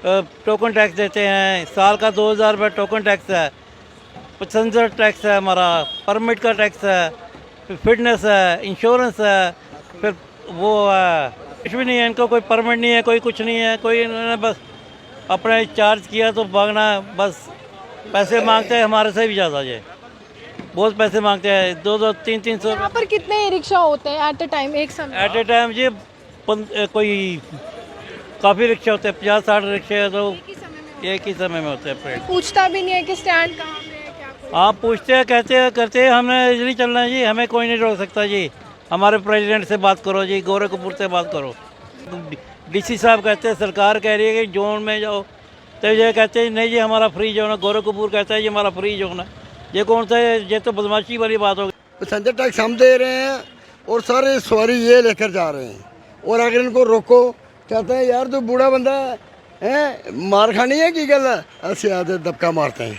Token tax देते हैं, साल का 2000 रुपये टोकन टैक्स है, पैसेंजर टैक्स है, हमारा परमिट का टैक्स है, फिर फिटनेस है, इंश्योरेंस है, फिर वो है, कुछ भी नहीं है इनको, कोई परमिट नहीं है, कोई कुछ नहीं है, कोई इन्होंने बस अपने चार्ज किया तो भागना, बस पैसे मांगते हैं हमारे से भी ज़्यादा ये, बहुत पैसे मांगते हैं, 200-300 यहाँ पर कितने ई रिक्शा होते हैं एट अ टाइम, एक समय? एट ए टाइम जी। कोई काफ़ी रिक्शे होते हैं, 50-60 रिक्शे तो एक ही समय में होते हैं पेड़। पूछता भी नहीं है कि स्टैंड कहाँ पे है, क्या कुछ? आप पूछते हैं, कहते हैं, करते हैं, हमने इजली चलना है जी, हमें कोई नहीं रोक सकता जी। हमारे प्रेसिडेंट से बात करो जी, गोरे कपूर से बात करो। डीसी साहब कहते हैं, सरकार कह रही है कि जोन में जाओ, तो ये कहते हैं नहीं जी हमारा फ्री जोन है, गोरे कपूर कहता है जी हमारा फ्री जोन है। ये कौन सा है? ये तो बदमाशी वाली बात होगी। पैसेंजर टैक्स हम दे रहे हैं और सारे सवारी ये लेकर जा रहे हैं, और अगर इनको रोको कहते हैं यार तू बूढ़ा बंदा है, मार खानी है की गल है, ऐसे आते दबका मारते हैं।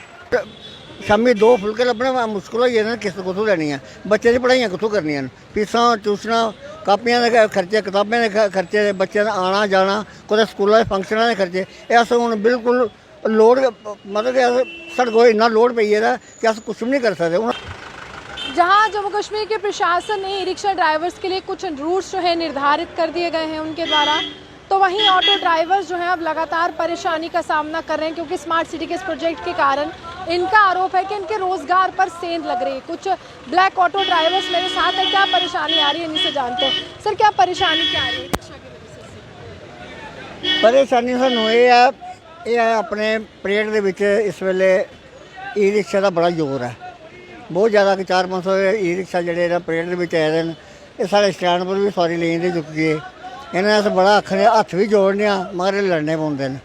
शामी 2 फुलके लभने मुश्किल हो जाए, किस्त कितों लैनी है, बच्चे की पढ़ाइयाँ कितों करनियां, फीसां ट्यूशनां कापियां के खर्चे, किताबें के खर्चे, बच्चों का आना जाना, कुछ स्कूलों के फंक्शनों के खर्चे, अस हूँ बिल्कुल लोड, मतलब कि साढ़े को इन्ना लोड पई गेदा कि अस कुछ भी नहीं कर सकते। जहाँ जम्मू कश्मीर के प्रशासन ने ई रिक्शा ड्राइवर्स के लिए कुछ रूट्स जो है निर्धारित कर दिए गए हैं उनके द्वारा, तो वहीं ऑटो ड्राइवर्स जो हैं अब लगातार परेशानी का सामना कर रहे हैं, क्योंकि स्मार्ट सिटी के इस प्रोजेक्ट के कारण इनका आरोप है कि इनके रोजगार पर सेंध लग रही है। कुछ ब्लैक ऑटो ड्राइवर्स मेरे साथ हैं, क्या परेशानी आ रही है इनसे जानते हैं। सर क्या परेशानी क्या आ रही है रिक्शा की वजह से? परेशानी सानू ये है अपने परेड के विच इस वेले ई रिक्शा का बड़ा जोर है, बहुत ज़्यादा कि 400-500 ई रिक्शा जोड़े परेड के आए हैं, ये साढ़े स्टैंड पर भी सवारी लेन दे चुकी है। इन्हें अस बड़ा आखने हथ भी जोड़ने मगर लड़ने पौंदे ने,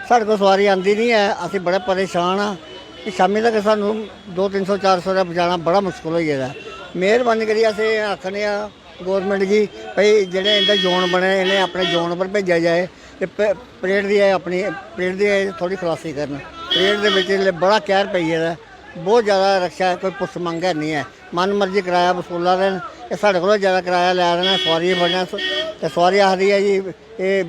साढ़े को सवारी आती नहीं है, असीं बड़े परेशान हाँ कि शामी तक सानू 200-300-400 रुपया बचाना बड़ा मुश्किल हो गया। मेहरबानी करिए असीं आखने गौरमेंट की भाई जेडे इनका जोन बने इन्हें अपने जोन पर भेजा जाए, तो परेड की अपनी परेड की थोड़ी खलासी करन। परेड के बड़ा कहर पई गेदा, बहुत ज़्यादा रक्षा कोई पुछ मंग नहीं है, मन मर्जी किराया वसूला रहे हैं, ये साढ़े को ज़्यादा किराया लै रहे हैं, सवारी बने तो सवारी आखदी है जी ये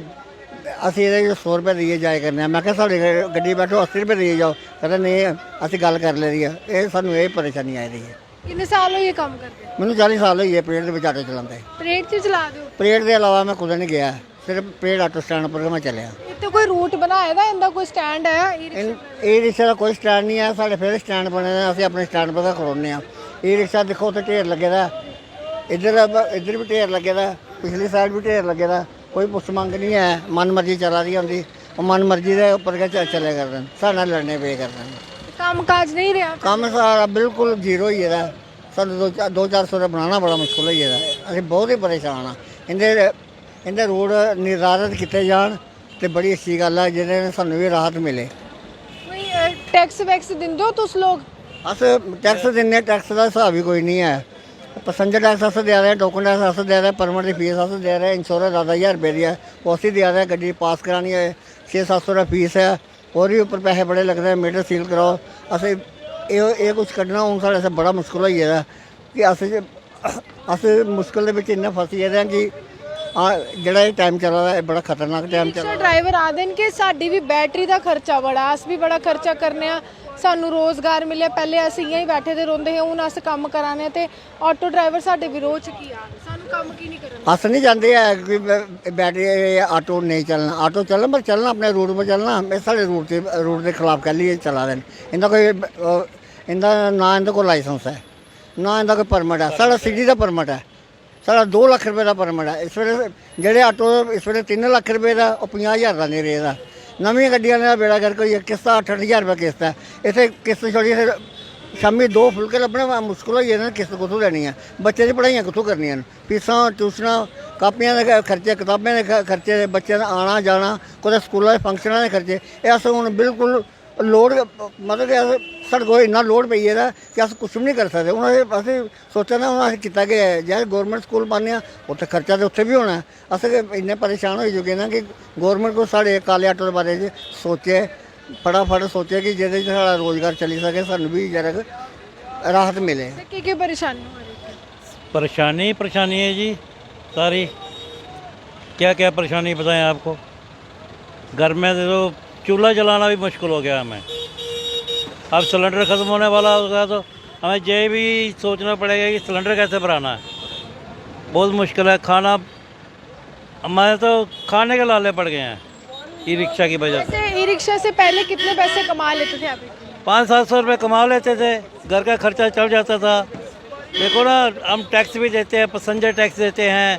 असीं ये 100 रुपये देइए जाए करने, मैं क्या साढ़ी गड्डी बैठो 80 रुपये देइए जाओ, कहते नहीं असीं गल कर ले रही है, ये सानू ये परेशानी आई रही है। कितने साल हो ये काम करते हैं? मैंने 40 साल हुई है परेड के आटो चलाते। परेड से चला दो? परेड के अलावा मैं कुछ नहीं गया, सिर्फ परेड ऑटो स्टैंड पर मैं चलिया। इतने कोई रूट बनाए दा, इनका कोई स्टैंड है ई रिक्शा? ई रिक्शा का कोई स्टैंड नहीं है, साढ़े फिर स्टैंड बने असं अपने स्टैंड पर खड़ोने। ई रिक्शा देखो उत्थे ढेर लगे दा, इधर भी ढेर लगे दा, पिछली साइड भी ढेर लगे दा, कोई पुछ मंग नहीं है, मन मर्जी चला रही होंगी, मन मर्जी के उपर के चले करते हैं, साढ़े लड़ने पे करते हैं। काम काज नहीं रहा? काम सारा बिल्कुल जीरो ही है, सानू 200-400 रुपये बनाना बड़ा मुश्किल हो गया, असीं बहुत ही परेशान हाँ। इंदे रोड निर्धारित किए जान तो बड़ी अच्छी गल है, जिन्हें सानू भी राहत मिले। कोई टैक्स वैक्स दिंदे हो तुस लोग? अस टैक्स दिन्ने, टैक्स का हिसाब ही कोई नहीं है, पैसेंजर टैक्स अस दे रहे हैं, टोकन टैक्स अस दे रहे हैं, परमिट की फीस अस दे रहे हैं, इंश्योरेंस 10,000 रुपये की है वो असी दे रहे हैं, गड्डी पास करानी है 600-700 रुपये फीस है, और भी उपर पैसे बड़े लगते हैं, मीटर सील कराओ, अस ये कुछ कड्ढना हूँ साढ़े से बड़ा मुश्किल हो गया कि अस मुश्किल के इन्ना फस गए कि ਜਿਹੜਾ ਇਹ ਟਾਈਮ ਚੱਲ ਰਿਹਾ ਹੈ ਬੜਾ ਖਤਰਨਾਕ ਟਾਈਮ ਚੱਲ रिक्शा ड्राइवर आखदे न कि साडी भी बैटरी का खर्चा बड़ा, अस भी बड़ा खर्चा करने आ, सानू रोजगार मिले, पहले अस इयां ही बैठे दे रोंदे हे, हुण अस काम कराने ते ऑटो ड्राइवर साडे विरोध च की आ, सानू काम की नहीं करन? अस नहीं चाहते है कि बैटरी ऑटो नहीं चलना, ऑटो चलना पर चलना अपने रूट पर चलना, साढ़े रूट के खिलाफ कह लिए चला देन, इनका कोई इनका ना इनका कोई लाइसेंस है ना इनका कोई परमिट है, साढ़ा सिटी का परमिट है, साढ़ा 2 लाख रुपये का परमिट है, इस वे जोड़े ऑटो इस वे 3 लाख रुपये का और 50,000 का नहीं रहेगा, नवी गड्डियां का बेड़ा करके हुई है, किस्त 8-8 रुपये किस्त है, इतने किस्त छोड़ी शामी 2 फुलके लभने मुश्किल हो जाए, किस्त कितों लैनी है, बच्चे की पढ़ाइयाँ कितों करनियां, फीसां ट्यूशनां कापियां के खर्चे, किताबें के खर्चे, बच्चों का आना जाना, कुछ स्कूलों के फंक्शनों के खर्चे, अस हूँ बिल्कुल लोड, मतलब कि साढ़े को इन्ना लोड पई गेदा कि अस कुछ भी नहीं कर सकते। हूँ अस सोचा ना हूँ अस किता कि जैसे गौरमेंट स्कूल पाने उत्थे खर्चा तो उत्थे भी होना, अस इन्ने परेशान हो चुके हैं कि गौरमेंट को साढ़े काले आटो के बारे च सोचे, फटाफट सोचे कि जिहदे च साढ़ा रोजगार चली सके, सानू भी जरा राहत मिले। की परेशानी हो रही है? परेशानी है जी सारी, क्या क्या परेशानी बताएं आपको। घर में तो चूल्हा जलाना भी मुश्किल हो गया हमें। अब सिलेंडर ख़त्म होने वाला होगा तो हमें ये भी सोचना पड़ेगा कि सिलेंडर कैसे भराना है। बहुत मुश्किल है। खाना हमारे तो खाने के लाले पड़ गए हैं ई रिक्शा की वजह से। वैसे ई रिक्शा से पहले कितने पैसे कमा लेते थे आप? 500-700 रुपये कमा लेते थे, घर का खर्चा चल जाता था। देखो ना, हम टैक्स भी देते हैं, पैसेंजर टैक्स देते हैं,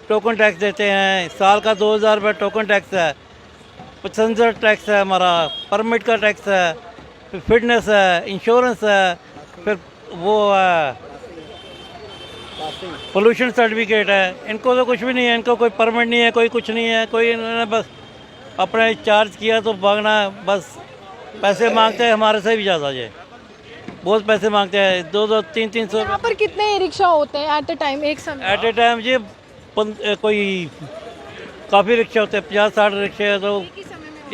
टोकन टैक्स देते हैं। साल का 2000 रुपये टोकन टैक्स है, पैसेंजर टैक्स है, हमारा परमिट का टैक्स है, फिर फिटनेस है, इंश्योरेंस है, फिर वो पोल्यूशन सर्टिफिकेट है। इनको तो कुछ भी नहीं है, इनको कोई परमिट नहीं है, कोई कुछ नहीं है, कोई इन्होंने बस अपने चार्ज किया तो भागना है। बस पैसे मांगते हैं हमारे से भी ज़्यादा, ये बहुत पैसे मांगते हैं, 200-300 यहाँ पर कितने ई रिक्शा होते हैं एट अ टाइम, एक समय? एट ए टाइम जी कोई काफ़ी रिक्शे होते हैं, 50-60 रिक्शे तो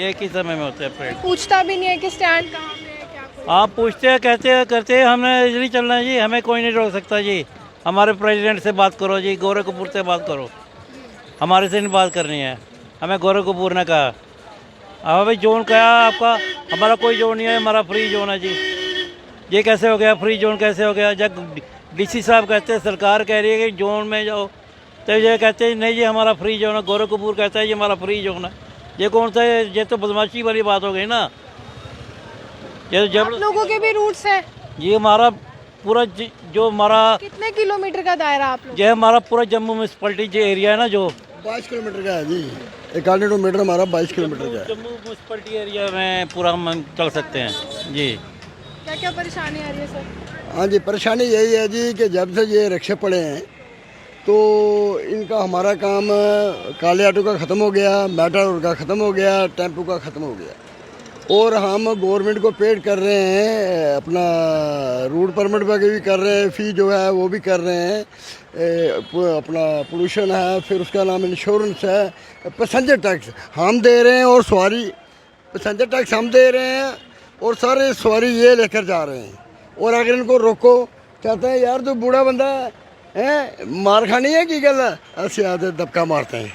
एक ही समय में होते हैं। पूछता भी नहीं है कि स्टैंड कहाँ पे है, क्या कुछ? आप पूछते हैं, कहते हैं, करते हैं, हमें इजली चलना है जी, हमें कोई नहीं रोक सकता जी। हमारे प्रेसिडेंट से बात करो जी, गौरव कपूर से बात करो, हमारे से नहीं बात करनी है। हमें गौरव कपूर ने कहा, अब भाई जोन कहा आपका, हमारा कोई जोन नहीं है, हमारा फ्री जोन है जी। ये कैसे हो गया, फ्री जोन कैसे हो गया? जब डीसी साहब कहते हैं, सरकार कह रही है कि जोन में जाओ, तो ये कहते हैं नहीं जी हमारा फ्री जोन है। गौरव कपूर कहता है ये हमारा फ्री जोन है। ये कौन सा है? ये तो बदमाशी वाली बात हो गई ना। ये तो आप लोगों के भी रूट्स हैं? ये हमारा पूरा जो हमारा कितने किलोमीटर का दायरा आप लोग? ये हमारा पूरा जम्मू म्यूनसिपलिटी जो एरिया है ना, जो 22 किलोमीटर का है जी। 1 मीटर हमारा 22 किलोमीटर का है। जम्मू म्यूनसिपलिटी एरिया में पूरा हम चल सकते हैं जी। क्या क्या परेशानी आ रही है सर? हाँ जी, परेशानी यही है जी कि जब से ये रिक्शे पड़े हैं तो इनका हमारा काम काले ऑटो का ख़त्म हो गया, मेटाडोर का ख़त्म हो गया, टेम्पो का ख़त्म हो गया। और हम गवर्नमेंट को पेड कर रहे हैं, अपना रूट परमिट वगैरह भी कर रहे हैं, फ़ी जो है वो भी कर रहे हैं, अपना पोल्यूशन है, फिर उसका नाम इंश्योरेंस है, पैसेंजर टैक्स हम दे रहे हैं, और सवारी पैसेंजर टैक्स हम दे रहे हैं, और सारे सवारी ये लेकर जा रहे हैं। और अगर इनको रोको, कहते हैं यार तू बूढ़ा बंदा है, मार खानी है की गल है, ऐसे आते दबका मारते हैं।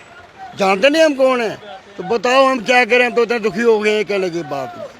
जानते नहीं हम कौन है, तो बताओ हम क्या करें? हम तो इतने दुखी हो गए कहने की बात।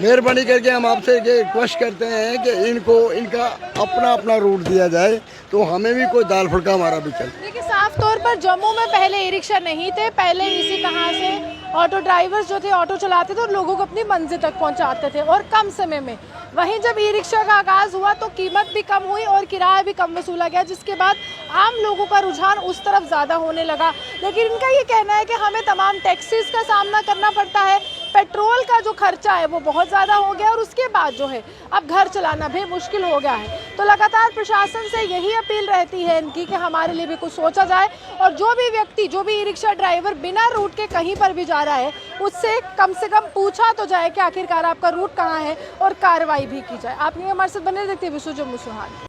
मेहरबानी करके हम आपसे ये रिक्वेस्ट करते हैं कि इनको इनका अपना अपना रूट दिया जाए, तो हमें भी कोई दाल फुल्का हमारा भी चले। देखिए, साफ तौर पर जम्मू में पहले ई रिक्शा नहीं थे। पहले इसी तरह से ऑटो ड्राइवर्स जो थे ऑटो चलाते थे और लोगों को अपनी मंजिल तक पहुंचाते थे, और कम समय में। वहीं जब ई रिक्शा का आगाज़ हुआ तो कीमत भी कम हुई और किराया भी कम वसूला गया, जिसके बाद आम लोगों का रुझान उस तरफ ज़्यादा होने लगा। लेकिन इनका ये कहना है कि हमें तमाम टैक्सेस का सामना करना पड़ता है, पेट्रोल का जो खर्चा है वो बहुत ज़्यादा हो गया, और उसके बाद जो है अब घर चलाना भी मुश्किल हो गया है। तो लगातार प्रशासन से यही अपील रहती है इनकी कि हमारे लिए भी कुछ सोचा जाए, और जो भी व्यक्ति, जो भी ई रिक्शा ड्राइवर बिना रूट के कहीं पर भी जा रहा है, उससे कम पूछा तो जाए कि आखिरकार आपका रूट कहाँ है, और कार्रवाई भी की जाए। आप ये हमारे साथ बने रहते हैं विश्व जम्मू सुहान।